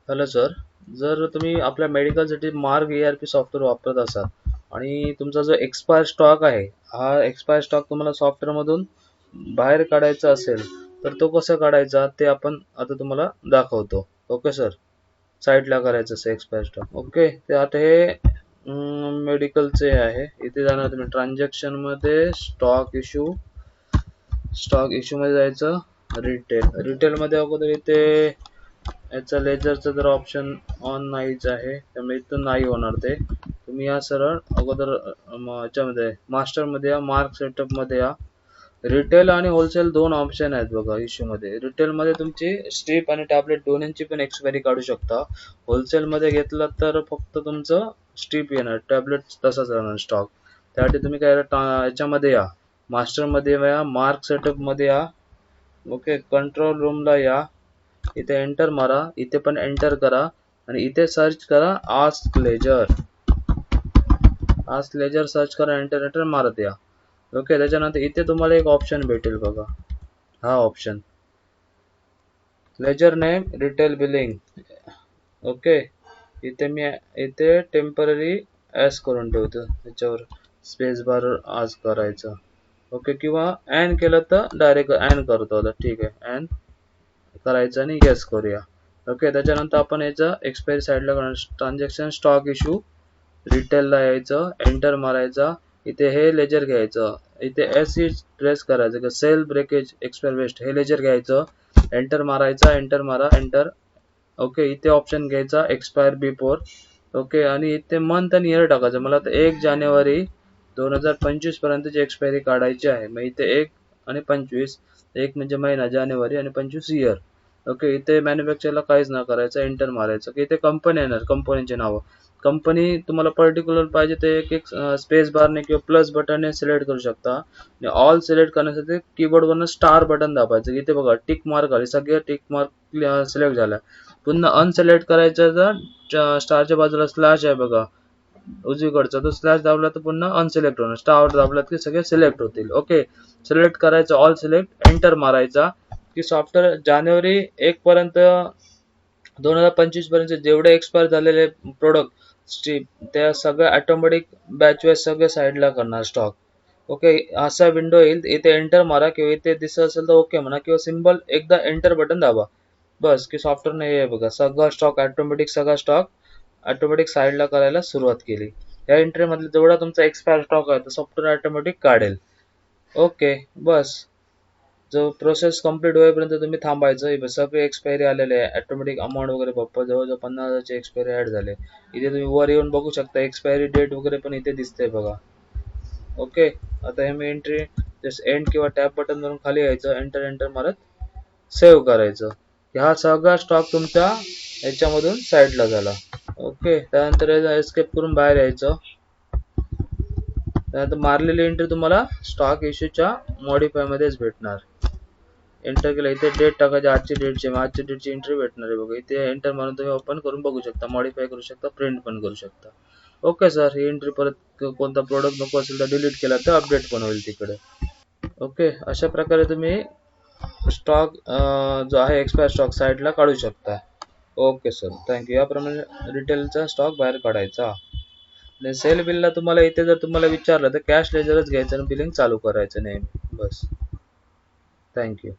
Hello sir, जर तुम्ही आपल्या मेडिकलसाठी मार्ग ERP सॉफ्टवेअर वापरत असाल आणि तुमचा जो एक्सपायर स्टॉक आहे, हा एक्सपायर स्टॉक तुम्हाला सॉफ्टवेअरमधून बाहेर काढायचा असेल, तर तो कसा काढायचा ते आपण आता तुम्हाला दाखवतो. ओके सर, साईडला करायचं असं एक्सपायर स्टॉक. ओके, ते आता हे मेडिकलचे आहे. इथे जाणार तुम्ही ट्रान्झॅक्शनमध्ये, स्टॉक इश्यू मध्ये जायचं. रिटेलमध्ये अगोदर इथे याचा लेजरचा जर ऑप्शन ऑन नाहीच आहे, त्यामुळे इथून नाही होणार ते. तुम्ही या सरळ अगोदर याच्यामध्ये मास्टरमध्ये या, मार्क सेटअपमध्ये या. रिटेल आणि होलसेल दोन ऑप्शन आहेत बघा इश्यू मध्ये. रिटेल मध्ये तुमची स्ट्रीप आणि टॅबलेट दोन्हींची पण एक्सपायरी काढू शकता. होलसेल मध्ये घेतलं तर फक्त तुमचं स्ट्रीप येणार, टॅबलेट तसाच राहणार स्टॉक. त्यासाठी तुम्ही काय याच्यामध्ये या, मास्टर मध्ये या, मार्क सेटअप मध्ये या. ओके, कंट्रोल रूमला या. इथे एंटर मारा, इथे पण एंटर करा आणि इथे सर्च करा आस्क लेजर. सर्च करा, एंटर मारत या. ओके, त्याच्यानंतर इथे तुम्हाला एक ऑप्शन भेटेल बघा, हा option ledger name retail billing. Okay, इथे टेम्पररी ॲज करून ठेवतो, त्याच्यावर स्पेस बार आज करायचा. ओके, किंवा ॲन केलं तर डायरेक्ट ॲन करतो. आता ठीक आहे, ॲन करायचं आणि गेस करूया. ओके, त्याच्यानंतर आपण याचा एक्सपायरी साईडला ट्रान्झॅक्शन स्टॉक इश्यू रिटेलला यायचं, एंटर मारायचा. इथे हे लेजर घ्यायचं, इथे एस प्रेस करायचं, सेल ब्रेकेज एक्सपायर वेस्ट हे लेजर घ्यायचं. एंटर मारायचा, एंटर मारा, एंटर. ओके, इथे ऑप्शन घ्यायचा एक्सपायर बिफोर. ओके, आणि इथे मंथ आणि इयर टाकायचं. मला तर 1 जानेवारी 2025 पर्यंतची एक्सपायरी काढायची आहे. मग इथे 1 आणि 25, 1 म्हणजे महिना जानेवारी आणि 25 इयर. ओके, इथे मॅन्युफॅक्चरला काहीच ना करायचं, एंटर मारायचं. की इथे कंपनी येणार, कंपनीचे नावं. कंपनी तुम्हाला पर्टिक्युलर पाहिजे ते एक एक स्पेस बारने किंवा प्लस बटनने सिलेक्ट करू शकता. आणि ऑल सिलेक्ट करण्यासाठी कीबोर्डवरनं स्टार बटन दाबायचं. इथे बघा टिक मार्क आले, सगळे टिक मार्क सिलेक्ट झाला. पुन्हा अनसिलेक्ट करायचं तर स्टारच्या बाजूला स्लॅश आहे बघा उजवीकडचा, तो स्लॅश दाबला तर पुन्हा अनसिलेक्ट होणार. स्टार दाबलात की सगळे सिलेक्ट होतील. ओके, सिलेक्ट करायचं, ऑल सिलेक्ट, एंटर मारायचा. की सॉफ्टवेअर जानेवारी 1 पर्यंत 2025 पर्यंत जेवढे एक्सपायर झालेले प्रोडक्ट त्या सगळ्या ऑटोमॅटिक बॅच वाईज सगळे साईडला करणार स्टॉक. ओके, असा विंडो येईल. इथे एंटर मारा किंवा इथे दिसत असेल तर ओके म्हणा, किंवा सिम्बल एकदा एंटर बटन दाबा. बस, की सॉफ्टवेअरने हे बघा सगळा स्टॉक सगळा स्टॉक ऑटोमॅटिक साईडला करायला सुरुवात केली. या एंट्री मध्ये जेवढा तुमचा एक्सपायर स्टॉक आहे तो सॉफ्टवेअर ऑटोमॅटिक काढेल. ओके, बस. जो प्रोसेस कंप्लीट होईपर्यंत तुम्ही थांबायचं. सगळे एक्सपायरी आलेले आहे, ऑटोमॅटिक अमाऊंट वगैरे बप्पा जवळजवळ 50,000चे एक्सपायरी ऍड झाले. इथे तुम्ही वर येऊन बघू शकता, एक्सपायरी डेट वगैरे पण इथे दिसते बघा. ओके, आता हे मी एंट्री जस्ट एंड किंवा टॅप बटन वरून खाली यायचं, एंटर एंटर मारत सेव्ह करायचं. हा सगळा स्टॉक तुमच्या याच्यामधून साईडला झाला. ओके, त्यानंतर एस्केप करून बाहेर यायचं. त्यानंतर मारलेली एंट्री तुम्हाला स्टॉक इश्यूच्या मॉडिफाय मध्येच भेटणार. एंटर केलं, इथे डेट टाकायची, आजची डेटची एंट्री भेटणार आहे बघा. इथे एंटर मारून तुम्ही ओपन करून बघू शकता, मॉडिफाय करू शकता, प्रिंट पण करू शकता. ओके सर, ही एंट्री परत कोणता प्रोडक्ट नको असेल तर डिलीट केला तर अपडेट पण होईल तिकडे. ओके, अशा प्रकारे तुम्ही स्टॉक जो आहे एक्सपायर स्टॉक साईडला काढू शकता. Okay sir, thank you. याप्रमाणे रिटेलचा स्टॉक बाहेर काढायचा. सेल बिलला तुम्हाला इथे जर तुम्हाला विचारलं तर कॅश लेजरच घ्यायचं आणि बिलिंग चालू करायचं नेहमी. बस, थँक्यू.